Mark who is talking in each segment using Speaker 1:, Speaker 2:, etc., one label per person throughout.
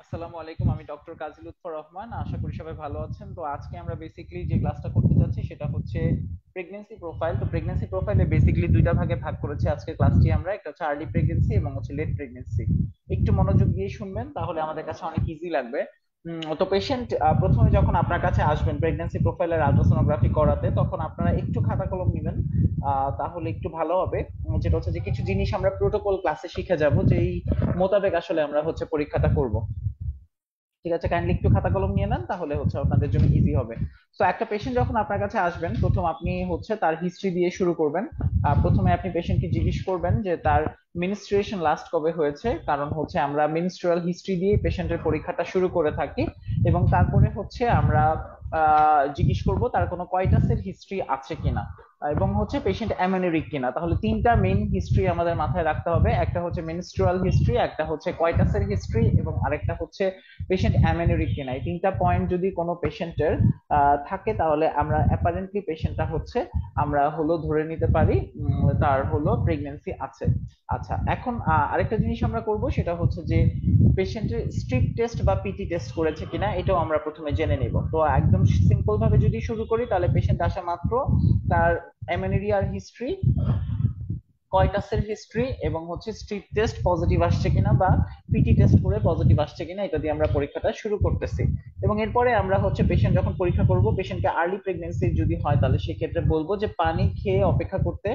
Speaker 1: আসসালামু আলাইকুম। আমি ডক্টর কাজী লুৎফর রহমান। আশা করি সবাই ভালো আছেন। তো আজকে আমরা বেসিক্যালি যে ক্লাসটা করতে যাচ্ছি সেটা হচ্ছে প্রেগন্যান্সি প্রোফাইল। তো প্রেগন্যান্সি প্রোফাইলে বেসিক্যালি দুইটা ভাগে ভাগ করেছি আজকের ক্লাসটি আমরা। একটা হচ্ছে আর্লি প্রেগন্যান্সি এবং হচ্ছে লেট প্রেগন্যান্সি। একটু মনোযোগ দিয়ে শুনবেন, তাহলে আমাদের কাছে অনেক ইজি লাগবে। তো পেশেন্ট প্রথমে যখন আপনার কাছে আসবেন প্রেগন্যান্সি প্রোফাইলের আল্ট্রাসোনোগ্রাফি করাতে, তখন আপনারা একটু খাতা কলম নেবেন, তাহলে একটু ভালো হবে। যেটা হচ্ছে যে কিছু জিনিস আমরা প্রোটোকল ক্লাসে শিখে যাব, যেই মোতাবেক আসলে আমরা হচ্ছে পরীক্ষাটা করব। ঠিক আছে, কাইন্ডলি একটু খাতা কলম নিয়ে নেন, তাহলে হচ্ছে আপনাদের জন্য ইজি হবে। তো একটা পেশেন্ট যখন আপনার কাছে আসবেন, প্রথম আপনি হচ্ছে তার হিস্ট্রি দিয়ে শুরু করবেন। প্রথমে আপনি পেশেন্টকে জিজ্ঞেস করবেন যে তার মিনিস্ট্রুয়েশন লাস্ট কবে হয়েছে, কারণ হচ্ছে আমরা মিনিস্ট্রুয়াল হিস্ট্রি দিয়ে পেশেন্টের পরীক্ষাটা শুরু করে থাকি। এবং তারপরে হচ্ছে আমরা জিজ্ঞেস করব তার কোনো কয়টাসের হিস্ট্রি আছে কিনা, এবং হচ্ছে পেশেন্ট অ্যামেনোরিক কিনা। তাহলে তিনটা মেইন হিস্ট্রি আমাদের মাথায় রাখতে হবে। একটা হচ্ছে মেনস্ট্রুয়াল হিস্ট্রি, একটা হচ্ছে কয়টাসের হিস্ট্রি, এবং আরেকটা হচ্ছে পেশেন্ট অ্যামেনোরিক কিনা। এই তিনটা পয়েন্ট যদি কোনো পেশেন্টের থাকে, তাহলে আমরা অ্যাপারেন্টলি পেশেন্টটা হচ্ছে আমরা হলো ধরে নিতে পারি তার হলো প্রেগন্যান্সি আছে। আচ্ছা, এখন আরেকটা জিনিস আমরা করব, সেটা হচ্ছে যে পেশেন্টের স্ট্রিপ টেস্ট বা পিটি টেস্ট করেছে কিনা, এটাও আমরা প্রথমে জেনে নিব। তো একদম সিম্পল ভাবে যদি শুরু করি, তাহলে পেশেন্ট আসা মাত্র তার অ্যামেনোরিয়ার হিস্ট্রি, কয়টাসের হিস্ট্রি, এবং হচ্ছে স্ট্রিপ টেস্ট পজিটিভ আসছে কিনা বা পিটি টেস্ট করে পজিটিভ আসছে কিনা, এটা দিয়ে আমরা পরীক্ষাটা শুরু করতেছি। এবং এরপরে আমরা হচ্ছে পেশেন্ট যখন পরীক্ষা করব, পেশেন্টকে আর্লি প্রেগন্যান্সি যদি হয়, তাহলে সেক্ষেত্রে বলবো যে পানি খেয়ে অপেক্ষা করতে।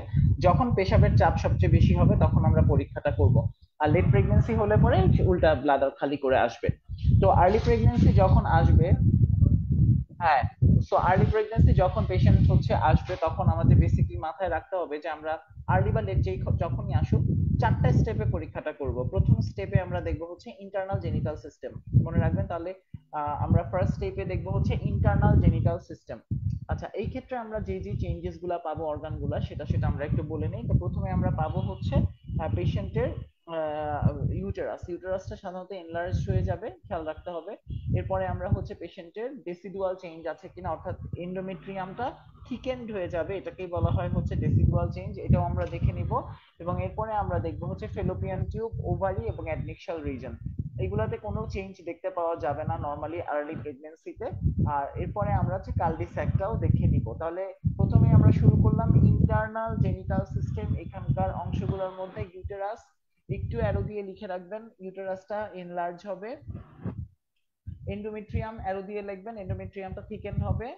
Speaker 1: যখন পেশাবের চাপ সবচেয়ে বেশি হবে, তখন আমরা পরীক্ষাটা করব। আর লেট প্রেগন্যান্সি হলে পরে উল্টা ব্লাডার খালি করে আসবে। তো আর্লি প্রেগন্যান্সি যখন আসবে, হ্যাঁ, সো আর্লি প্রেগন্যান্সি যখন পেশেন্ট হচ্ছে আসবে, তখন আমাদের বেসিক্যালি মাথায় রাখতে হবে যে আমরা আর্লি বা লেট যেই যখনই আসুক, চারটা স্টেপে পরীক্ষাটা করব। প্রথম স্টেপে আমরা দেখব হচ্ছে ইন্টারনাল জেনিটাল সিস্টেম। মনে রাখবেন তাহলে, আমরা ফার্স্ট স্টেপে দেখব হচ্ছে ইন্টারনাল জেনিটাল সিস্টেম। আচ্ছা, এই ক্ষেত্রে আমরা যে যে চেঞ্জেস গুলা পাবো, অর্গান গুলা, সেটা সেটা আমরা একটু বলে নিই। তো প্রথমে আমরা পাবো হচ্ছে পেশেন্টের ইউটেরাসটা সাধারণত এনলার্জ হয়ে যাবে, খেয়াল রাখতে হবে। এরপরে আমরা হচ্ছে পেশেন্টের ডেসিডুয়াল চেঞ্জ আছে কিনা, অর্থাৎ এন্ডোমেট্রিয়ামটা থিকেন্ড হয়ে যাবে, এটাকেই বলা হয় হচ্ছে ডেসিডুয়াল চেঞ্জ, এটাও আমরা দেখে নিব। এবং এরপরে আমরা দেখবো হচ্ছে ফেলোপিয়ান টিউব, ওভারি এবং অ্যাডনেক্সাল রিজন, এগুলাতে কোনো চেঞ্জ দেখতে পাওয়া যাবে না নর্মালি আর্লি প্রেগন্যান্সিতে। আর এরপরে আমরা হচ্ছে কালডিস্যাকটাও দেখে নিব। তাহলে প্রথমে আমরা শুরু করলাম ইন্টারনাল জেনিটাল সিস্টেম। এখানকার অংশগুলোর মধ্যে ইউটেরাস, একটু অ্যারো দিয়ে লিখে রাখবেন, ইউটেরাসটা এনলার্জ হবে। এন্ডোমেট্রিয়াম অ্যারো দিয়ে লিখবেন, এন্ডোমেট্রিয়ামটা থিকেন হবে।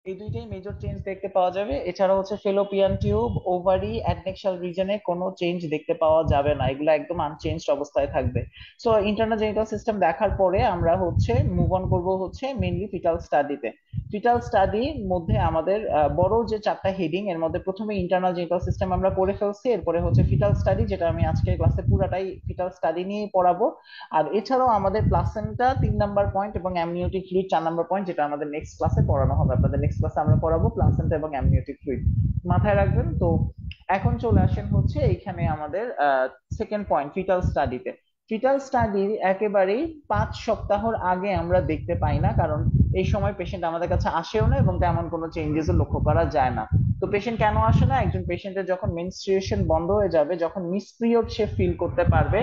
Speaker 1: এই দুইটাই মেজর চেঞ্জ দেখতে পাওয়া যাবে। এছাড়া হচ্ছে ফেলোপিয়ান টিউব, ওভারি, অ্যাডনেক্সাল রিজনে কোনো চেঞ্জ দেখতে পাওয়া যাবে না, এগুলো একদম আনচেঞ্জড অবস্থায় থাকবে। সো ইন্টারনাল জেনিটাল সিস্টেম দেখার পরে আমরা হচ্ছে মুভ অন করব হচ্ছে মেইনলি ফিটাল স্টাডিতে। ফিটাল স্টাডির মধ্যে আমাদের বড় যে চারটা হেডিং, এর মধ্যে প্রথমে ইন্টারনাল জেনিটাল সিস্টেম আমরা পড়ে ফেলছি। এরপরে হচ্ছে ফিটাল স্টাডি, যেটা আমি আজকের ক্লাসে পুরাটাই ফিটাল স্টাডি নিয়ে পড়াবো। আর এছাড়াও আমাদের প্লাসেন্টা 3 নাম্বার পয়েন্ট এবং অ্যামনিওটিক ফ্লুইড 4 নাম্বার পয়েন্ট, যেটা আমাদের নেক্সট ক্লাসে পড়ানো হবে। আপনাদের নেক্সট ক্লাসে আমরা পড়াবো প্লাসেন্টা এবং অ্যামনিওটিক ফ্লুইড, মাথায় রাখবেন। তো এখন চলে আসেন হচ্ছে এইখানে আমাদের সেকেন্ড পয়েন্ট, ফিটাল স্টাডিতে। ফিটাল স্টাডির একেবারেই 5 সপ্তাহর আগে আমরা দেখতে পাই না, কারণ এই সময় পেশেন্ট আমাদের কাছে আসেও না এবং তেমন কোনো চেঞ্জেসও লক্ষ্য করা যায় না। তো পেশেন্ট কেন আসে না? একজন পেশেন্টের যখন মেনস্ট্রুয়েশন বন্ধ হয়ে যাবে, যখন মিস পিরিয়ড সে ফিল করতে পারবে,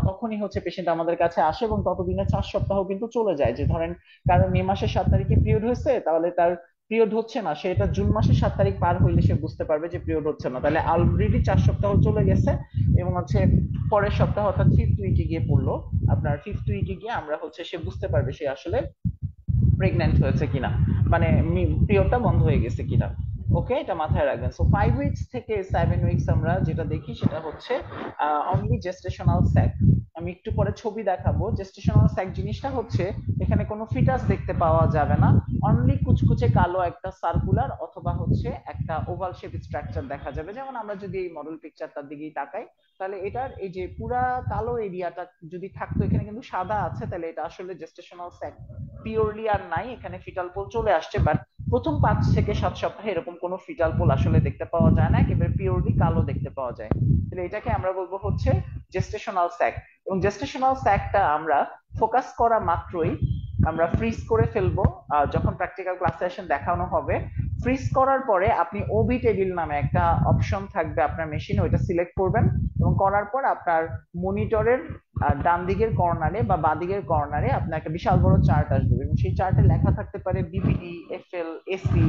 Speaker 1: তখনই হচ্ছে পেশেন্ট আমাদের কাছে আসে। এবং ততদিনে 4 সপ্তাহ কিন্তু চলে যায়। যে ধরেন কারণ মে মাসের 7 তারিখে পিরিয়ড হয়েছে, তাহলে তার পিরিয়ড হচ্ছে না, সে এটা জুন মাসের 7 তারিখ পার হইলে সে বুঝতে পারবে যে পিরিয়ড হচ্ছে না, তাহলে অলরেডি 4 সপ্তাহ চলে গেছে। এবং হচ্ছে পরের সপ্তাহ অর্থাৎ ফিফথ উইকে গিয়ে পড়লো, আপনার ফিফথ উইকে গিয়ে আমরা হচ্ছে সে বুঝতে পারবে সে আসলে প্রেগন্যান্ট হয়েছে কিনা, মানে পিরিয়ডটা বন্ধ হয়ে গেছে কিনা। ওকে, এটা মাথায় রাখবেন। সো 5 উইকস থেকে 7 উইকস আমরা যেটা দেখি, সেটা হচ্ছে অনলি জেস্টেশনাল স্যাক। আমি একটু পরে ছবি দেখাবো। জেস্টেশনাল স্যাক জিনিসটা হচ্ছে, এখানে কোনো ফিটাস দেখতে পাওয়া যাবে না, অনলি কুচকুচে কালো একটা সার্কুলার অথবা হচ্ছে একটা ওভাল শেপ স্ট্রাকচার দেখা যাবে। যেমন আমরা যদি এই মডেল পিকচারটার দিকেই তাকাই, তাহলে এটার এই যে পুরা কালো এরিয়াটা যদি থাকতো, এখানে কিন্তু সাদা আছে, তাহলে এটা আসলে জেস্টেশনাল স্যাক পিওরলি আর নাই, এখানে ফিটাল পোল চলে আসছে। বাট প্রথম 5 থেকে 7 সপ্তাহে এরকম কোনো ফিটাল পোল আসলে দেখতে পাওয়া যায় না, একেবারে পিওরলি কালো দেখতে পাওয়া যায়। তাহলে এটাকে আমরা বলবো হচ্ছে জেস্টেশনাল স্যাক। এবং জেস্টেশনাল স্যাকটা আমরা ফোকাস করা মাত্রই আমরা ফ্রিজ করে ফেলবো। যখন প্র্যাকটিক্যাল ক্লাসে দেখানো হবে, ফ্রিজ করার পরে আপনি ওবি টেবিল নামে একটা অপশন থাকবে আপনার মেশিনে, ওইটা সিলেক্ট করবেন এবং করার পর আপনার মনিটরের ডান দিকের কর্নারে বা বাঁ দিকের কর্নারে আপনার একটা বিশাল বড় চার্ট আসবে এবং সেই চার্টে লেখা থাকতে পারে বিবিডি, এফএল, এসি,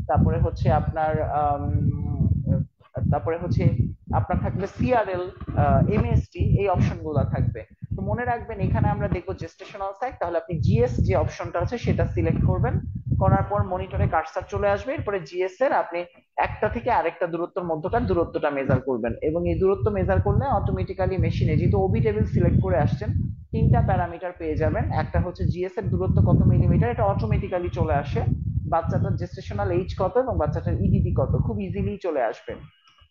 Speaker 1: তারপরে হচ্ছে আপনার তারপরে হচ্ছে আপনার থাকবে সিআরএল, এমএসটি, এই অপশন গুলো থাকবে। তো মনে রাখবেন এখানে আমরা দেখবো জেস্টেশনাল সাইট, তাহলে আপনি জিএস যে অপশনটা আছে সেটা সিলেক্ট করবেন, করার পর মনিটরে কার্সার চলে আসবে, এরপরে জিএস এর আপনি একটা থেকে আরেকটা দূরত্বের মধ্যকার দূরত্বটা মেজার করবেন এবং এই দূরত্ব মেজার করলে অটোমেটিক্যালি মেশিনে, যেহেতু ওবি টেবিল সিলেক্ট করে আসছেন, তিনটা প্যারামিটার পেয়ে যাবেন। একটা হচ্ছে জিএস এর দূরত্ব কত মিলিমিটার, এটা অটোমেটিক্যালি চলে আসে, বাচ্চাটার জেস্টেশনাল এইজ কত এবং বাচ্চাটার ইডিডি কত, খুব ইজিলি চলে আসবে।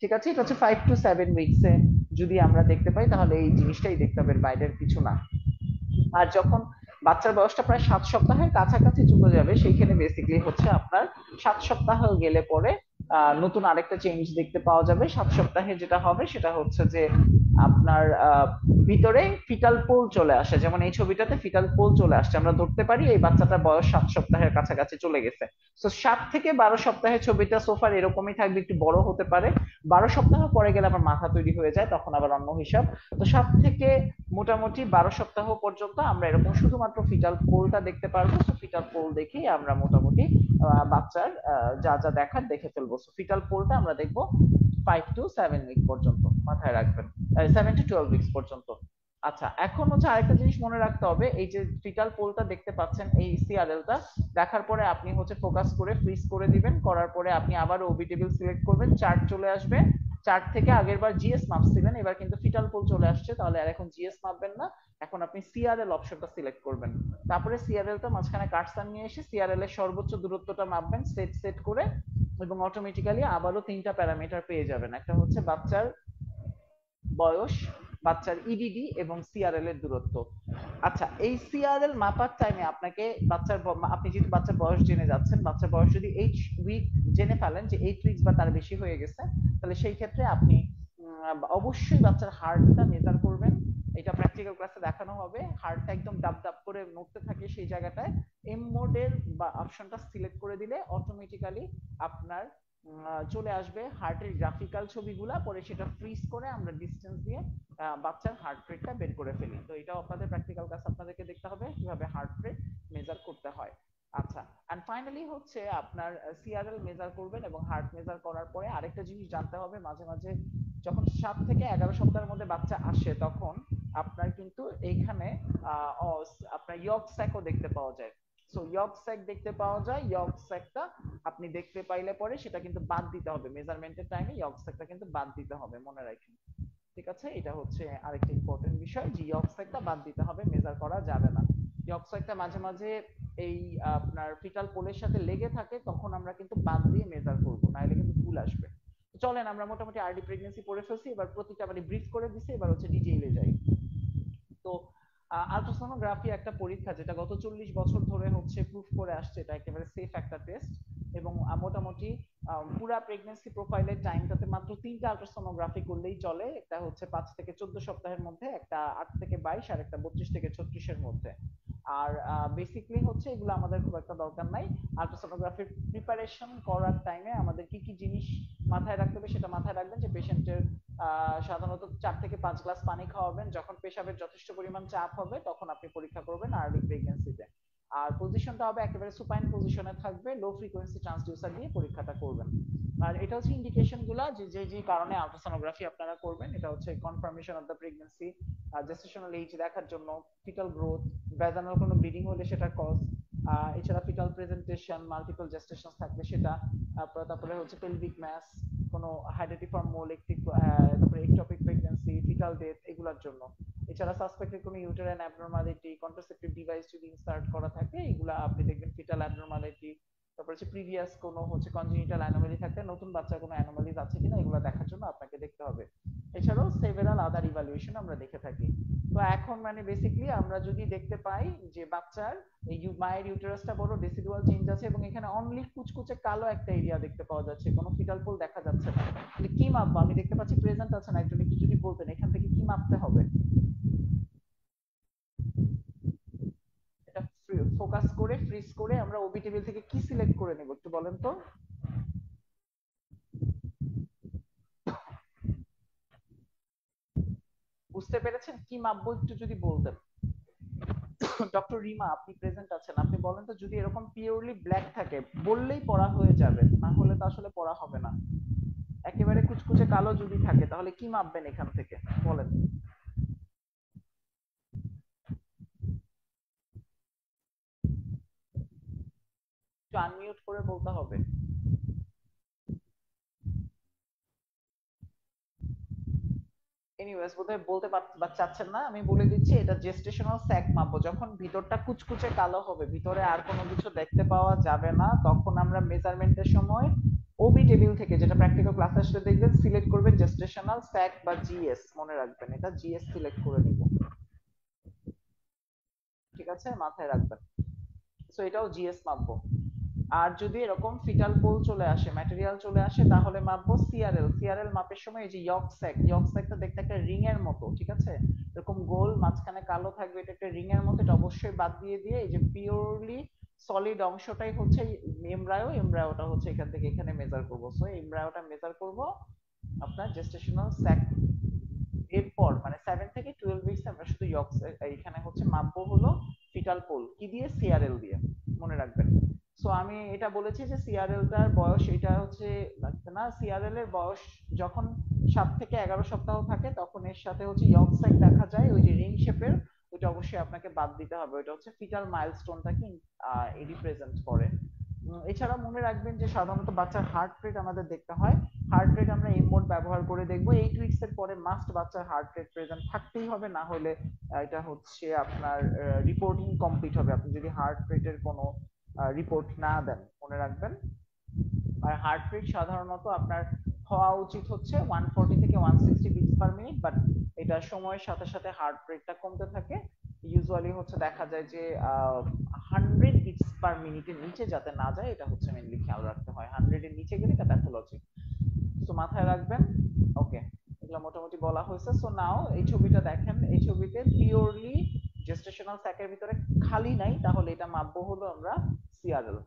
Speaker 1: ঠিক আছে, এটা হচ্ছে 5 to 7 উইকসে যদি আমরা দেখতে পাই তাহলে এই জিনিসটাই দেখতে হবে, বাইরের কিছু না। আর যখন বাচ্চার বয়সটা প্রায় 7 সপ্তাহের কাছাকাছি চলে যাবে, সেইখানে বেসিক্যালি হচ্ছে আপনার 7 সপ্তাহ গেলে পরে নতুন আরেকটা চেঞ্জ দেখতে পাওয়া যাবে। 7 সপ্তাহে যেটা হবে সেটা হচ্ছে যে আপনার ভিতরে ফিটাল পোল চলে আসে, যেমন এই ছবিটাতে ফিটাল পোল চলে আসছে, আমরা ধরতে পারি এই বাচ্চাটার বয়স 7 সপ্তাহের কাছাকাছি চলে গেছে। তো 7 থেকে 12 সপ্তাহের ছবিটা সোফার এরকমই থাকবে, একটু বড় হতে পারে। 12 সপ্তাহ পরে গেলে আবার মাথা তৈরি হয়ে যায়, তখন আবার অন্য হিসাব। তো 7 থেকে মোটামুটি 12 সপ্তাহ পর্যন্ত আমরা এরকম শুধুমাত্র ফিটাল পোলটা দেখতে পারবো। তো ফিটাল পোল দেখেই আমরা মোটামুটি বাচ্চার যা যা দেখার দেখে ফেলবো। সো ফিটাল পোলটা আমরা দেখবো 5 to 7 উইক পর্যন্ত, মাথায় রাখবেন, 7 to 12 উইকস পর্যন্ত। আচ্ছা, এখন হচ্ছে আরেকটা জিনিস মনে রাখতে হবে, এই যে ফিটাল পোলটা দেখতে পাচ্ছেন, এই সিআরএলটা দেখার পরে আপনি হচ্ছে ফোকাস করে ফ্রিজ করে দিবেন, করার পরে আপনি আবার ওবি টেবিল সিলেক্ট করবেন, চার্ট চলে আসবে। চার্ট থেকে আগের বার জিএস মাপছিলেন, এবার কিন্তু ফিটাল পোল চলে আসছে, তাহলে আর এখন জিএস মাপবেন না, এখন আপনি সিআরএল অপশনটা সিলেক্ট করবেন। তারপরে সিআরএলটা মাঝখানে কাটসান নিয়ে এসে সিআরএল এর সর্বোচ্চ দূরত্বটা মাপবেন সেট সেট করে, এবং অটোমেটিক্যালি আবারও তিনটা প্যারামিটার পেয়ে যাবেন, একটা হচ্ছে বাচ্চার বয়স, বাচ্চার ইডিডি এবং সিআরএল এর দূরত্ব। আচ্ছা, এই সিআরএল মাপার টাইমে আপনাকে আপনি যেহেতু বাচ্চার বয়স জেনে যাচ্ছেন, বাচ্চার বয়স যদি 8 উইক জেনে ফেলেন যে 8 উইকস বা তার বেশি হয়ে গেছে, তাহলে সেই ক্ষেত্রে আপনি অবশ্যই বাচ্চার হার্টটা মেজার করবেন। এটা প্র্যাকটিক্যাল ক্লাসে দেখানো হবে, হার্টটা একদম ডাব ডাব করে নড়তে থাকে সেই জায়গাটায় এম মোডের বা অপশনটা সিলেক্ট করে দিলে অটোমেটিক্যালি আপনার চলে আসবে হার্টের গ্রাফিক্যাল ছবিগুলা, পরে সেটা ফ্রিজ করে আমরা ডিসটেন্স দিয়ে বাচ্চার হার্ট রেটটা বের করে ফেলি। তো এটাও আপনাদের প্র্যাকটিক্যাল ক্লাস আপনাদেরকে দেখতে হবে কিভাবে হার্ট রেট মেজার করতে হয়। আচ্ছা, এন্ড ফাইনালি হচ্ছে আপনার সিআরএল মেজার করবেন এবং হার্ট মেজার করার পরে আরেকটা জিনিস জানতে হবে, মাঝে মাঝে যখন 7 থেকে 11 সপ্তাহের মধ্যে বাচ্চা আসে তখন আপনার কিন্তু এইখানে আপনার ইয়ক স্যাকও দেখতে পাওয়া যায়। সো ইয়ক স্যাক দেখতে পাওয়া যায়, ইয়ক স্যাকটা আপনি দেখতে পাইলে পরে সেটা কিন্তু বাদ দিতে হবে, মেজারমেন্টের টাইমে ইয়ক স্যাকটা কিন্তু বাদ দিতে হবে, মনে রাখবেন। ঠিক আছে, এটা হচ্ছে আরেকটা ইম্পর্টেন্ট বিষয় যে ইয়ক স্যাকটা বাদ দিতে হবে, মেজার করা যাবে না। ইয়ক স্যাকটা মাঝে মাঝে এই আপনার ফিটাল পোলের সাথে লেগে থাকে, তখন আমরা কিন্তু বাদ দিয়ে মেজার করব, নাহলে কিন্তু ভুল আসবে। চলেন আমরা মোটামুটি আরডি প্রেগন্যান্সি পড়ে ফেলছি, এবার প্রতিটা মানে ব্রিফ করে দিছি, এবার হচ্ছে ডিটেইলে যাই। তো আলট্রাসোনোগ্রাফি একটা পরীক্ষা যেটা গত 40 বছর ধরে হচ্ছে প্রুফ করে আসছে, এটা একেবারে সেফ একটা টেস্ট। এবং মোটামুটি পুরা প্রেগন্যান্সি প্রোফাইলের টাইমটাতে মাত্র 3টা আলট্রাসোনোগ্রাফি করলেই চলে, একটা হচ্ছে 5 থেকে 14 সপ্তাহের মধ্যে, একটা 8 থেকে 22, আর একটা 32 থেকে 36-এর মধ্যে। আর বেসিক্যালি হচ্ছে এগুলো আমাদের খুব একটা দরকার নাই। আলট্রাসোনোগ্রাফির প্রিপারেশন করার টাইমে আমাদের কি কি জিনিস মাথায় রাখতে হবে সেটা মাথায় রাখবেন, যে পেশেন্টের সাধারণত 4 থেকে 5 গ্লাস পানি খাওয়াবেন, যখন পেশাবের যথেষ্ট পরিমাণ চাপ হবে তখন আপনি পরীক্ষা করবেন আর্লি প্রেগন্যান্সিতে। আর পজিশনটা হবে একেবারে সুপাইন পজিশনে থাকবে, লো ফ্রিকোয়েন্সি ট্রান্সডিউসার দিয়ে পরীক্ষাটা করবেন। আর এটা হচ্ছে ইন্ডিকেশন গুলা যে যে যে কারণে আলট্রাসোনোগ্রাফি আপনারা করবেন, এটা হচ্ছে confirmation of the pregnancy, gestational age দেখার জন্য, ফিটাল গ্রোথ, ভ্যাজানাল কোনো ব্লিডিং হলে সেটা কজ, এছাড়া ফিটাল প্রেজেন্টেশন, মাল্টিপল জেস্টেশন থাকলে সেটা, তারপরে হচ্ছে পেলভিক ম্যাস, কোনো হাইড্রেটিফর্ম মোল, তারপরে একটপিক প্রেগন্যান্সি, ফিটাল ডেথ, এগুলোর জন্য। এছাড়া সাসপেক্টেড কোনো ইউটেরাইন অ্যাবনরমালিটি, কন্ট্রাসেপটিভ ডিভাইস যদি ইনসার্ট করা থাকে, এগুলা আপনি দেখবেন ফিটাল অ্যাবনরমালিটি। তারপর হচ্ছে প্রিভিয়াস কোনো হচ্ছে কনজেনিটাল অ্যানোমালি থাকলে, নতুন বাচ্চার কোনো অ্যানোমালিজ আছে কিনা এগুলো দেখার জন্য আপনাকে দেখতে হবে। এছাড়াও সেভারাল আদার ইভালুয়েশন আমরা দেখে থাকি। তো এখন মানে বেসিক্যালি আমরা যদি দেখতে পাই যে বাচ্চার এই মায়ের ইউটেরাসটা বড়, ডেসিডুয়াল চেঞ্জ আছে এবং এখানে অনলি কুচকুচে কালো একটা এরিয়া দেখতে পাওয়া যাচ্ছে, কোনো ফিটাল পোল দেখা যাচ্ছে না, তাহলে কি মাপবো? আমি দেখতে পাচ্ছি প্রেজেন্ট আছে না, একজন একটু যদি বলতেন এখান থেকে কি মাপতে হবে। এটা ফোকাস করে ফ্রিজ করে আমরা ওবি টেবিল থেকে কি সিলেক্ট করে নেব একটু বলেন তো। বুঝতে পেরেছেন কি মাপবো একটু যদি বলতেন। ডক্টর রিমা আপনি প্রেজেন্ট আছেন, আপনি বলেন তো যদি এরকম পিওরলি ব্ল্যাক থাকে বললেই পড়া হয়ে যাবে, না হলে তো আসলে পড়া হবে না। একেবারে কুচকুচে কালো যদি থাকে তাহলে কি মাপবেন এখান থেকে বলেন। একটু আনমিউট করে বলতে হবে। এনিওয়েজ বোধহয় বলতে চাচ্ছেন না, আমি বলে দিচ্ছি এটা জেস্টেশনাল স্যাক মাপবো। যখন ভিতরটা কুচকুচে কালো হবে, ভিতরে আর কোনো কিছু দেখতে পাওয়া যাবে না, তখন আমরা মেজারমেন্টের সময় ওবি টেবিল থেকে, যেটা প্র্যাকটিক্যাল ক্লাসে আসলে দেখবেন, সিলেক্ট করবেন জেস্টেশনাল স্যাক বা জিএস, মনে রাখবেন এটা জিএস সিলেক্ট করে দিব। ঠিক আছে, মাথায় রাখবেন। সো এটাও জিএস মাপবো। আর যদি এরকম ফিটাল পোল চলে আসে, ম্যাটেরিয়াল চলে আসে, তাহলে মাপবো সিআরএল। সিআরএল মাপের সময় এই যে ইয়ক স্যাকটা দেখতে একটা রিং এর মতো, ঠিক আছে, এরকম গোল, মাঝখানে কালো থাকবে, এটা একটা রিং এর মতো, এটা অবশ্যই বাদ দিয়ে দিয়ে এই যে পিওরলি সলিড অংশটাই হচ্ছে এমব্রায়ো, এমব্রায়োটা হচ্ছে এখান থেকে এখানে মেজার করব। সো এমব্রায়োটা মেজার করব আপনার জেস্টেশনাল স্যাক। এরপর মানে 7 থেকে 12 উইকস আমরা শুধু ইয়ক, এইখানে হচ্ছে মাপবো হলো ফিটাল পোল কি দিয়ে, সিআরএল দিয়ে, মনে রাখবেন। সো আমি এটা বলেছি যে সিআরএল টার বয়স, এটা হচ্ছে লাগবে না, সিআরএল এর বয়স যখন 7 থেকে 11 সপ্তাহ থাকে তখন এর সাথে হচ্ছে ইয়ক স্যাক দেখা যায় ওই যে রিং শেপের, ওইটা অবশ্যই আপনাকে বাদ দিতে হবে, ওইটা হচ্ছে ফিটাল মাইলস্টোনটাকে রিপ্রেজেন্ট করে। এছাড়া মনে রাখবেন যে সাধারণত বাচ্চার হার্ট রেট আমাদের দেখতে হয়। হার্ট রেট আমরা এই মোড ব্যবহার করে দেখবো। 8 উইকস এর পরে মাস্ট বাচ্চার হার্ট রেট প্রেজেন্ট থাকতেই হবে, না হলে এটা হচ্ছে আপনার রিপোর্টিং কমপ্লিট হবে আপনি যদি হার্ট রেটের কোনো রিপোর্ট না দেন, মনে রাখবেন। আর হার্ট রেট সাধারণত আপনার হওয়া উচিত হচ্ছে 140 থেকে 160 বিটস পার মিনিট, বাট এটা সময়ের সাথে সাথে হার্ট রেটটা কমতে থাকে। ইউজুয়ালি হচ্ছে দেখা যায় যে 100 বিটস পার মিনিটের নিচে যাতে না যায়, এটা হচ্ছে মেনলি খেয়াল রাখতে হয়। 100-এর নিচে গেলে এটা প্যাথোলজি। তো মাথায় রাখবেন। ওকে, এগুলো মোটামুটি বলা হয়েছে। সো নাও এই ছবিটা দেখেন, এই ছবিতে পিওরলি জেস্টেশনাল স্যাকের ভিতরে খালি নাই, তাহলে এটা মাপবো হলো আমরা সিআরএল।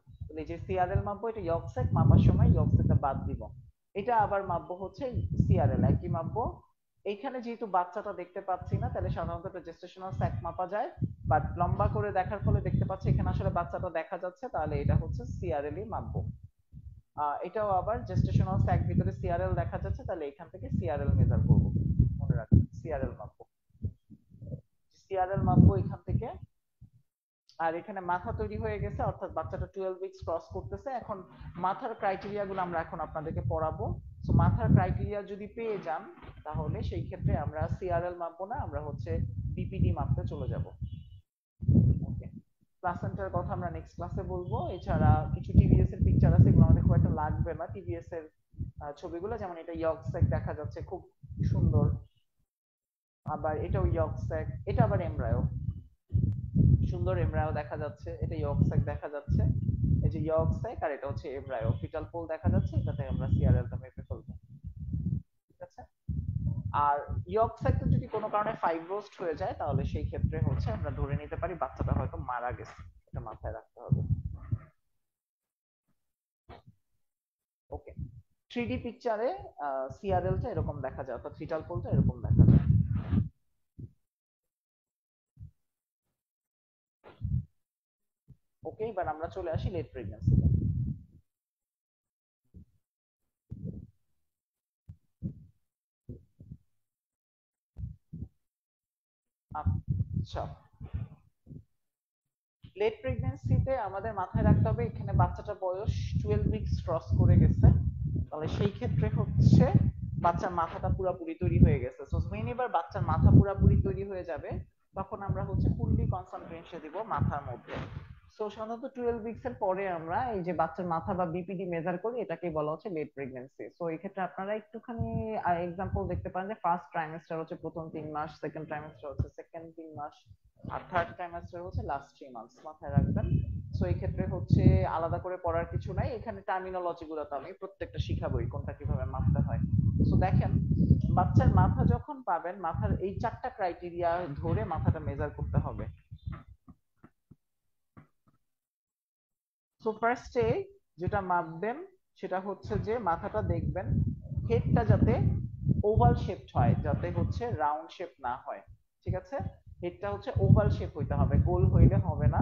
Speaker 1: এই যে সিআরএল মাপবো, এটা ইয়ক স্যাক মাপার সময় ইয়ক স্যাকটা বাদ দিব। এটা আবার মাপবো হচ্ছে সিআরএল, একই মাপবো। এইখানে যেহেতু বাচ্চাটা দেখতে পাচ্ছি না, তাহলে সাধারণত এটা জেস্টেশনাল স্যাক মাপা যায়, বাট লম্বা করে দেখার ফলে দেখতে পাচ্ছি এখানে আসলে বাচ্চাটা দেখা যাচ্ছে, তাহলে এটা হচ্ছে সিআরএল ই মাপবো। এটাও আবার জেস্টেশনাল স্যাক ভিতরে সিআরএল দেখা যাচ্ছে, তাহলে এখান থেকে সিআরএল মেজার করব, মনে রাখবেন সিআরএল মাপবো। সিআরএল মাপবো এখান থেকে। আর এখানে মাথা তৈরি হয়ে গেছে, অর্থাৎ বাচ্চাটা 12 উইকস ক্রস করতেছে। এখন মাথার ক্রাইটেরিয়া গুলো আমরা এখন আপনাদেরকে পড়াবো। তো মাথার ক্রাইটেরিয়া যদি পেয়ে যান, তাহলে সেই ক্ষেত্রে আমরা সিআরএল মাপবো না, আমরা হচ্ছে বিপিডি মাপতে চলে যাব। ওকে, প্লাসেন্টার কথা আমরা নেক্সট ক্লাসে বলবো। এছাড়া কিছু টিভিএস এর পিকচার আছে, এগুলো আমাদের খুব একটা লাগবে না। টিভিএস এর ছবিগুলো, যেমন এটা ইয়ক স্যাক দেখা যাচ্ছে খুব সুন্দর, আবার এটাও ইয়ক স্যাক, এটা আবার এমব্রায়ো, সুন্দর এমব্রায়ো দেখা যাচ্ছে, এটা ইয়ক স্যাক দেখা যাচ্ছে। এই যে ইয়ক স্যাক, আর এটা হচ্ছে এমব্রায়ো, ফিটাল পোল দেখা যাচ্ছে, এটাতে আমরা সিআরএল টা মেপে ফেলবো। ঠিক আছে। আর ইয়ক স্যাকটা যদি কোনো কারণে ফাইব্রোসড হয়ে যায়, তাহলে সেই ক্ষেত্রে হচ্ছে আমরা ধরে নিতে পারি বাচ্চাটা হয়তো মারা গেছে, এটা মাথায় রাখতে হবে। ওকে, 3D পিকচারে সিআরএল টা এরকম দেখা যায়, অর্থাৎ ফিটাল পোলটা এরকম দেখা যায়। ওকে, এবার আমরা চলে আসি লেট প্রেগন্যান্সি। আচ্ছা, লেট প্রেগন্যান্সিতে আমাদের মাথায় রাখতে হবে এখানে বাচ্চাটার বয়স 12 উইকস ক্রস করে গেছে, তাহলে সেই ক্ষেত্রে হচ্ছে বাচ্চার মাথাটা পুরোপুরি তৈরি হয়ে গেছে। সো মেন, এবার বাচ্চার মাথা পুরোপুরি তৈরি হয়ে যাবে, তখন আমরা হচ্ছে ফুললি কনসেন্ট্রেশন দিব মাথার মধ্যে। সো সাধারণত 12 উইকস এর পরে আমরা এই যে বাচ্চার মাথা বা বিপিডি মেজার করি, এটাকে বলা হচ্ছে লেট প্রেগন্যান্সি। সো এই ক্ষেত্রে আপনারা একটুখানি এক্সাম্পল দেখতে পারেন যে ফার্স্ট ট্রাইমেস্টার হচ্ছে প্রথম 3 মাস, সেকেন্ড ট্রাইমেস্টার হচ্ছে সেকেন্ড 3 মাস, আর থার্ড ট্রাইমেস্টার হচ্ছে লাস্ট 3 মাস, মাথায় রাখবেন। সো এই ক্ষেত্রে হচ্ছে আলাদা করে পড়ার কিছু নাই, এখানে টার্মিনোলজি গুলো তো আমি প্রত্যেকটা শিখাবোই কোনটা কিভাবে মাপতে হয়। সো দেখেন, বাচ্চার মাথা যখন পাবেন, মাথার এই 4টা ক্রাইটেরিয়া ধরে মাথাটা মেজার করতে হবে। সো ফার্স্টে যেটা মাপবেন সেটা হচ্ছে যে মাথাটা দেখবেন, হেডটা যাতে ওভাল শেপড হয়, যাতে হচ্ছে রাউন্ড শেপ না হয়। ঠিক আছে, হেডটা হচ্ছে ওভাল শেপ হইতে হবে, গোল হইলে হবে না।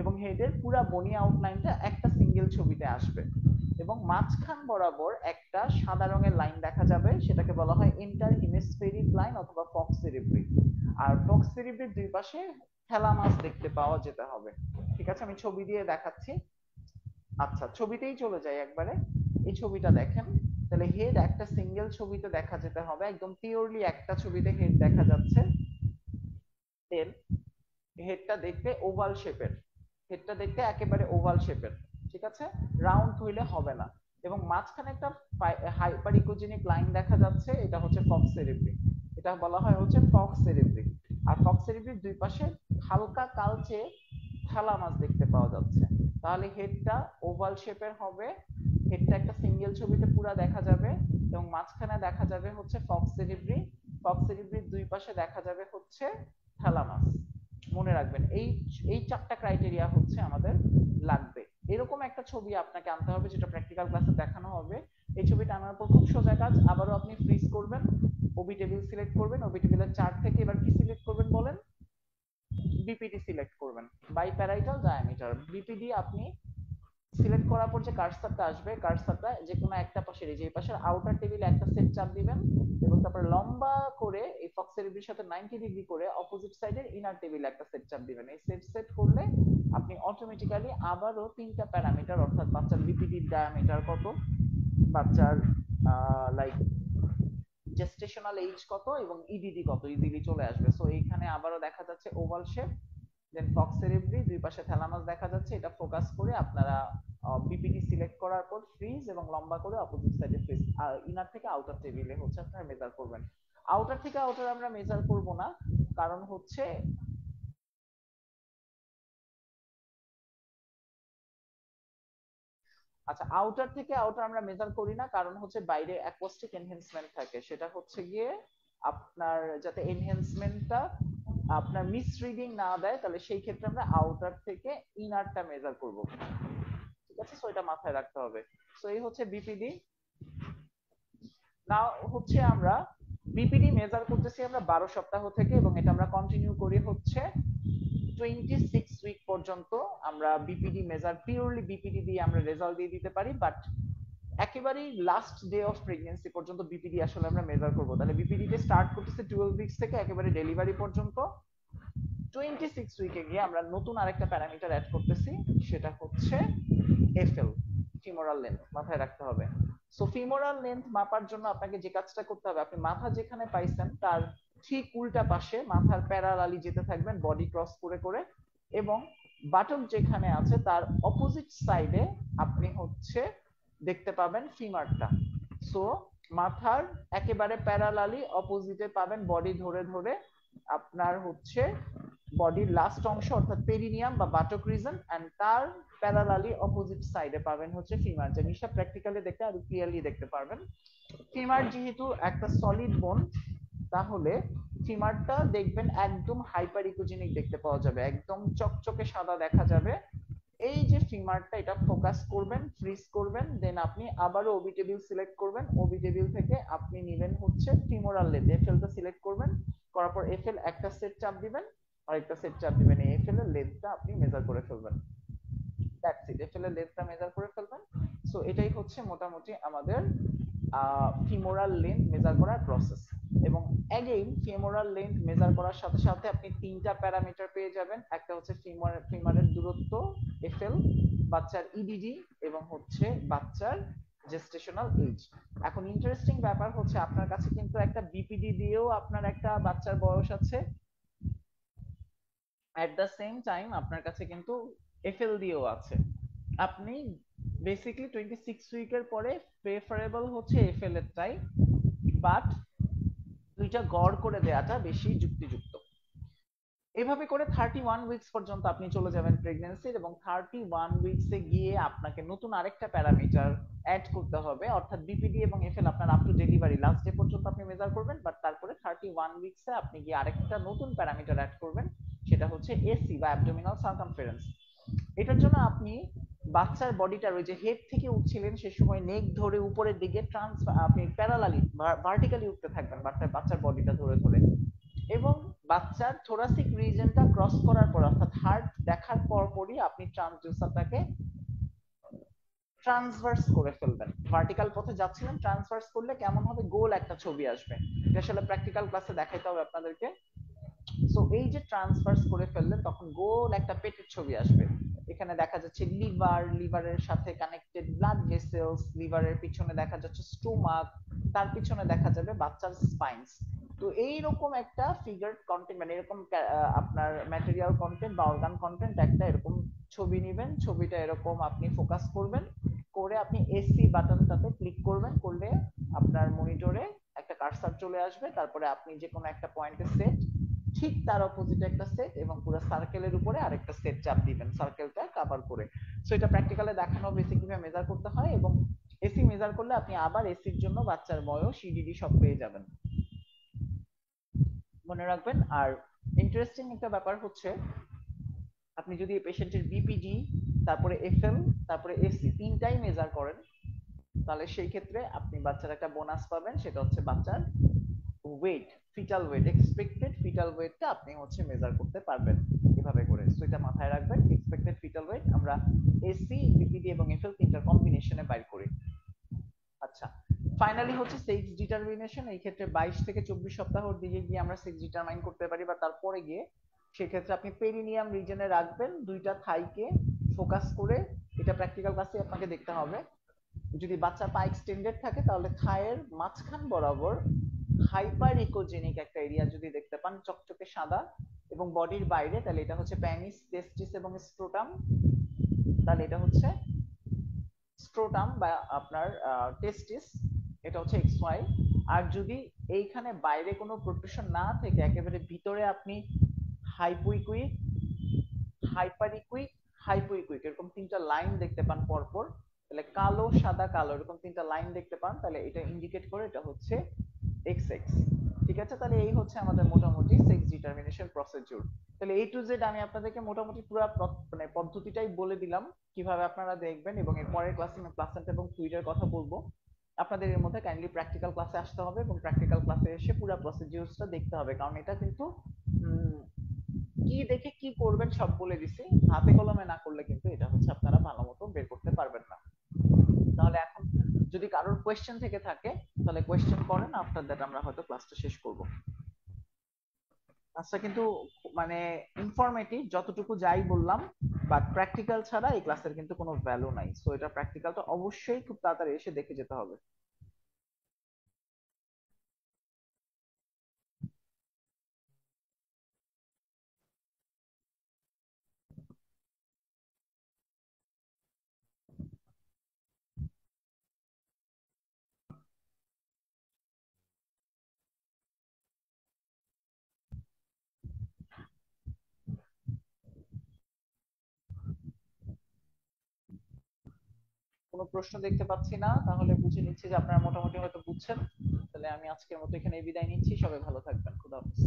Speaker 1: এবং হেডের পুরা বনি আউটলাইনটা একটা সিঙ্গেল ছবিতে আসবে। এবং মাঝখান বরাবর একটা সাদা রঙের লাইন দেখা যাবে, সেটাকে বলা হয় ইন্টার হেমিস্ফেরিক লাইন অথবা ফক্স সেরিব্রি। আর ফক্স সেরিব্রির দুই পাশে থ্যালামাস দেখতে পাওয়া যেতে হবে। ঠিক আছে, আমি ছবি দিয়ে দেখাচ্ছি। আচ্ছা, ছবিতেই চলে যাই একবারে। এই ছবিটা দেখেন, তাহলে হেড একটা সিঙ্গেল ছবিতে দেখা যেতে হবে, একদম পিওরলি একটা ছবিতে হেড দেখা যাচ্ছে। দেন হেডটা দেখতে ওভাল শেপের, হেডটা দেখতে একেবারে ওভাল শেপের। ঠিক আছে, রাউন্ড হইলে হবে না। এবং মাঝখানে একটা হাইপারিকোজেনিক লাইন দেখা যাচ্ছে, এটা হচ্ছে ফক্স সেরিব্রি। এটা বলা হয় হচ্ছে ফক্স সেরিব্রি। আর ফক্স সেরিব্রির দুই পাশে হালকা কালচে থালামাস দেখতে পাওয়া যাচ্ছে। তাহলে হেডটা ওভাল শেপের হবে, হেডটা একটা সিঙ্গেল ছবিতে পুরা দেখা যাবে। এবং মাঝখানে দেখা যাবে হচ্ছে ফক্স সেরিব্রি, ফক্স সেরিব্রির দুই পাশে দেখা যাবে হচ্ছে থ্যালামাস। মনে রাখবেন, এই এই চারটা ক্রাইটেরিয়া হচ্ছে আমাদের লাগবে। এরকম একটা ছবি আপনাকে আনতে হবে, যেটা প্র্যাকটিক্যাল ক্লাসে দেখানো হবে। এই ছবিটা আনার পর খুব সোজা কাজ, আবারও আপনি ফ্রিজ করবেন, ওবি টেবিল সিলেক্ট করবেন, ওবি টেবিলের চার্ট থেকে এবার কি সিলেক্ট করবেন বলেন? বিপিডি সিলেক্ট করবেন, বাই প্যারাইটাল ডায়ামিটার। বিপিডি আপনি সিলেক্ট করার পর যে কার্সারটা আসবে, কার্সারটা যে কোনো একটা পাশের, এই যে পাশের আউটার টেবিলে একটা সেট চাপ দিবেন, এবং তারপর লম্বা করে এই ফক্স সেরিব্রির সাথে 90 ডিগ্রি করে অপোজিট সাইডের ইনার টেবিলে একটা সেট চাপ দিবেন। এই সেট সেট করলে আপনি অটোমেটিক্যালি আবারও তিনটা প্যারামিটার, অর্থাৎ বাচ্চার বিপিডির ডায়ামিটার কত, বাচ্চার লাইক জেস্টেশনাল এজ কত, এবং ইডিডি কত, ইজিলি চলে আসবে। সো এইখানে আবারও দেখা যাচ্ছে ওভাল শেপ, দেন ফক্স সেরিব্রি, দুই পাশে থ্যালামাস দেখা যাচ্ছে। এটা ফোকাস করে আপনারা বিপিডি সিলেক্ট করার পর ফ্রিজ এবং লম্বা করে অপোজিট সাইডে ফ্রিজ, আর ইনার থেকে আউটার টেবিলে হচ্ছে আপনারা মেজার করবেন। আউটার থেকে আউটার আমরা মেজার করব না, কারণ হচ্ছে আচ্ছা, আউটার থেকে আউটার আমরা মেজার করি না, কারণ হচ্ছে বাইরে অ্যাকোস্টিক এনহ্যান্সমেন্ট থাকে, সেটা হচ্ছে গিয়ে আপনার যাতে এনহ্যান্সমেন্টটা আপনার মিসরিডিং না দেয়, তাহলে সেই ক্ষেত্রে আমরা আউটার থেকে ইনারটা মেজার করব। ঠিক আছে, সো এটা মাথায় রাখতে হবে। সো এই হচ্ছে বিপিডি। নাও হচ্ছে আমরা বিপিডি মেজার করতেছি আমরা 12 সপ্তাহ থেকে, এবং এটা আমরা কন্টিনিউ করি হচ্ছে 26 উইক পর্যন্ত। আমরা বিপিডি মেজার, পিওরলি বিপিডি দিয়ে আমরা রেজাল্ট দিয়ে দিতে পারি, বাট একেবারেই লাস্ট ডে অফ প্রেগন্যান্সি পর্যন্ত বিপিডি আসলে আমরা মেজার করব। তাহলে বিপিডি তে স্টার্ট করতেছে 12 উইকস থেকে একেবারে ডেলিভারি পর্যন্ত। 26 উইকে গিয়ে আমরা নতুন আরেকটা প্যারামিটার অ্যাড করতেছি, সেটা হচ্ছে এফএল, ফিমোরাল লেন্থ। মাথায় রাখতে হবে। সো ফিমোরাল লেন্থ মাপার জন্য আপনাকে যে কাজটা করতে হবে, আপনি মাথা যেখানে পাইছেন তার ঠিক উল্টা পাশে মাথার প্যারালালি যেতে থাকবেন বডি ক্রস করে করে, এবং বাটক যেখানে আছে তার অপোজিট সাইডে আপনি হচ্ছে দেখতে পাবেন ফিমারটা। সো মাথার একেবারে প্যারালালি অপোজিটে পাবেন, বডি ধরে ধরে আপনার হচ্ছে বডির লাস্ট অংশ, অর্থাৎ পেরিনিয়াম বা বাটক রিজন, এন্ড তার প্যারালালি অপোজিট সাইডে পাবেন হচ্ছে ফিমার। জিনিসটা প্র্যাকটিক্যালি দেখতে আরো ক্লিয়ারলি দেখতে পারবেন। ফিমার যেহেতু একটা সলিড বোন, তাহলে ফিমারটা দেখবেন একদম হাইপার ইকোজেনিক দেখতে পাওয়া যাবে, একদম চকচকে সাদা দেখা যাবে। এই যে ফিমারটা, এটা ফোকাস করবেন, ফ্রিজ করবেন, দেন আপনি আবারও ওবি টেবিল সিলেক্ট করবেন, ওবি টেবিল থেকে আপনি নেবেন হচ্ছে ফিমোরাল লেন্থ, এফএলটা সিলেক্ট করবেন, করার পর এফএল একটা সেট চাপ দিবেন, আরেকটা সেট চাপ দিবেন, এই এফএল এর লেন্থটা আপনি মেজার করে ফেলবেন। দ্যাটস ইট, এফএল এর লেন্থটা মেজার করে ফেলবেন। সো এটাই হচ্ছে মোটামুটি আমাদের ফিমোরাল লেন্থ মেজার করার প্রসেস। এবং অ্যাগেইন ফিমোরাল লেন্থ মেজার করার সাথে সাথে আপনি তিনটা প্যারামিটার পেয়ে যাবেন, একটা হচ্ছে ফিমারের দূরত্ব এফএল, বাচ্চার ইডিডি, এবং হচ্ছে বাচ্চার জেস্টেশনাল এজ। এখন ইন্টারেস্টিং ব্যাপার হচ্ছে আপনার কাছে কিন্তু একটা বিপিডি দিয়েও আপনার একটা বাচ্চার বয়স আছে, এট দ্য সেম টাইম আপনার কাছে কিন্তু এফএল দিয়েও আছে। আপনি বেসিক্যালি 26 উইকের পরে প্রেফারেবল হচ্ছে এফএল এরটাই, বাট দুইটা গড় করে দেওয়াটা বেশি যুক্তিযুক্ত। এভাবে করে 31 উইকস পর্যন্ত আপনি চলে যাবেন প্রেগন্যান্সির, এবং 31 উইকসে গিয়ে আপনাকে নতুন আরেকটা প্যারামিটার অ্যাড করতে হবে, অর্থাৎ বিপিডি এবং এফএল আপনার up to delivery last day পর্যন্ত আপনি মেজার করবেন, বাট তারপরে 31 উইকসে আপনি গিয়ে আরেকটা নতুন প্যারামিটার অ্যাড করবেন, সেটা হচ্ছে এসি বা অ্যাবডোমিনাল সার্কামফারেন্স। এটার জন্য আপনি বাচ্চার বডিটার ওই যে হেড থেকে উঠছিলেন সে সময় নেক ধরে উপরের দিকে আপনি প্যারালালি ভার্টিক্যালি উঠতে থাকবেন বাচ্চার বাচ্চার বডিটা ধরে ধরে, এবং বাচ্চার থোরাসিক রিজনটা ক্রস করার পর অর্থাৎ হার্ট দেখার পর পরই আপনি ট্রান্সডিউসারটাকে ট্রান্সভার্স করে ফেলবেন। ভার্টিক্যাল পথে যাচ্ছিলেন, ট্রান্সভার্স করলে কেমন হবে, গোল একটা ছবি আসবে। এটা আসলে প্র্যাকটিক্যাল ক্লাসে দেখাইতে হবে আপনাদেরকে। সো এই যে ট্রান্সফার্স করে ফেললেন তখন গোল একটা পেটের ছবি আসবে। এখানে দেখা যাচ্ছে লিভার, লিভারের সাথে কানেক্টেড ব্লাড ভেসেলস, লিভারের পিছনে দেখা যাচ্ছে স্টোমাক, তার পিছনে দেখা যাবে বাচ্চার স্পাইনস। তো এইরকম একটা ফিগার কন্টেন্ট মানে এরকম আপনার ম্যাটেরিয়াল কন্টেন্ট বা অর্গান কন্টেন্ট একটা এরকম ছবি নেবেন, ছবিটা এরকম আপনি ফোকাস করবেন, করে আপনি এসি বাটনটাতে ক্লিক করবেন, করলে আপনার মনিটরে একটা কার্সার চলে আসবে, তারপরে আপনি যে কোনো একটা পয়েন্টে সেট, ঠিক তার অপোজিটে একটা সেট এবং পুরো সার্কেলের উপরে আরেকটা সেট চাপ দিবেন সার্কেলটা কভার করে। সো এটা প্র্যাকটিক্যালে দেখানো হবে এসি কিভাবে মেজার করতে হয়, এবং এসি মেজার করলে আপনি আবার এসির জন্য বাচ্চার বয়স ইডিডি সব পেয়ে যাবেন, মনে রাখবেন। আর ইন্টারেস্টিং একটা ব্যাপার হচ্ছে আপনি যদি পেশেন্টের বিপিডি, তারপরে এফএল, তারপরে এসি তিনটাই মেজার করেন, তাহলে সেই ক্ষেত্রে আপনি বাচ্চার একটা বোনাস পাবেন, সেটা হচ্ছে বাচ্চার weight, foetal weight, expected foetal ওয়েটটা আপনি হচ্ছে মেজার করতে পারবেন এভাবে করে। সো এটা মাথায় রাখবেন, এক্সপেক্টেড ফিটাল ওয়েট আমরা এসি, বিপিডি এবং এফএল তিনটার কম্বিনেশনে বাইর করি। আচ্ছা, ফাইনালি হচ্ছে সেক্স ডিটারমিনেশন। এই ক্ষেত্রে 22 থেকে 24 সপ্তাহর দিকে গিয়ে আমরা সেক্স ডিটারমাইন করতে পারি, বা তারপরে গিয়ে সেক্ষেত্রে আপনি পেরিনিয়াম রিজনে রাখবেন দুইটা থাইকে ফোকাস করে। এটা প্র্যাকটিক্যাল ক্লাসে আপনাকে দেখতে হবে। যদি বাচ্চা পা এক্সটেন্ডেড থাকে তাহলে থায়ের মাঝখান বরাবর হাইপার ইকোজেনিক একটা এরিয়া যদি দেখতে পান চকচকে সাদা এবং বডির বাইরে, তাহলে এটা হচ্ছে প্যানিস, টেস্টিস এবং স্ক্রোটাম, তাহলে এটা হচ্ছে স্ক্রোটাম বা আপনার টেস্টিস, এটা হচ্ছে এক্স ওয়াই। আর যদি এইখানে বাইরে কোনো প্রোট্রুশন না থেকে একেবারে ভিতরে আপনি হাইপোইকুইক, হাইপারিকুইক, হাইপোইকুইক এরকম তিনটা লাইন দেখতে পান পরপর, তাহলে কালো সাদা কালো এরকম তিনটা লাইন দেখতে পান, তাহলে এটা ইন্ডিকেট করে এটা হচ্ছে এক্স এক্স। ঠিক আছে, তাহলে এই হচ্ছে আমাদের মোটামুটি সেক্স ডিটারমিনেশন প্রসিডিউর। তাহলে এ টু জেড আমি আপনাদেরকে মোটামুটি পুরো মানে পদ্ধতিটাই বলে দিলাম কিভাবে আপনারা দেখবেন, এবং এর পরের ক্লাসে আমি প্লাসেন্টা এবং ফ্লুইডের কথা বলবো। আপনাদের এর মধ্যে কাইন্ডলি প্র্যাকটিক্যাল ক্লাসে আসতে হবে এবং প্র্যাকটিক্যাল ক্লাসে এসে পুরো প্রসিডিউরটা দেখতে হবে, কারণ এটা কিন্তু কি দেখে কি করবেন সব বলে দিছি, হাতে কলমে না করলে কিন্তু এটা হচ্ছে আপনারা ভালো মতো বের করতে পারবেন না। তাহলে এখন যদি কারোর কোয়েশ্চেন থেকে থাকে তাহলে কোয়েশ্চেন করেন, আফটার দ্যাট আমরা হয়তো ক্লাসটা শেষ করব। ক্লাসটা কিন্তু মানে ইনফরমেটিভ যতটুকু যাই বললাম, বাট প্র্যাকটিক্যাল ছাড়া এই ক্লাসের কিন্তু কোনো ভ্যালু নাই। সো এটা প্র্যাকটিক্যালটা অবশ্যই খুব তাড়াতাড়ি এসে দেখে যেতে হবে। কোনো প্রশ্ন দেখতে পাচ্ছি না, তাহলে বুঝে নিচ্ছি যে আপনারা মোটামুটি হয়তো বুঝছেন। তাহলে আমি আজকের মতো এখানে বিদায় নিচ্ছি, সবাই ভালো থাকবেন, খুদা হাফেজ।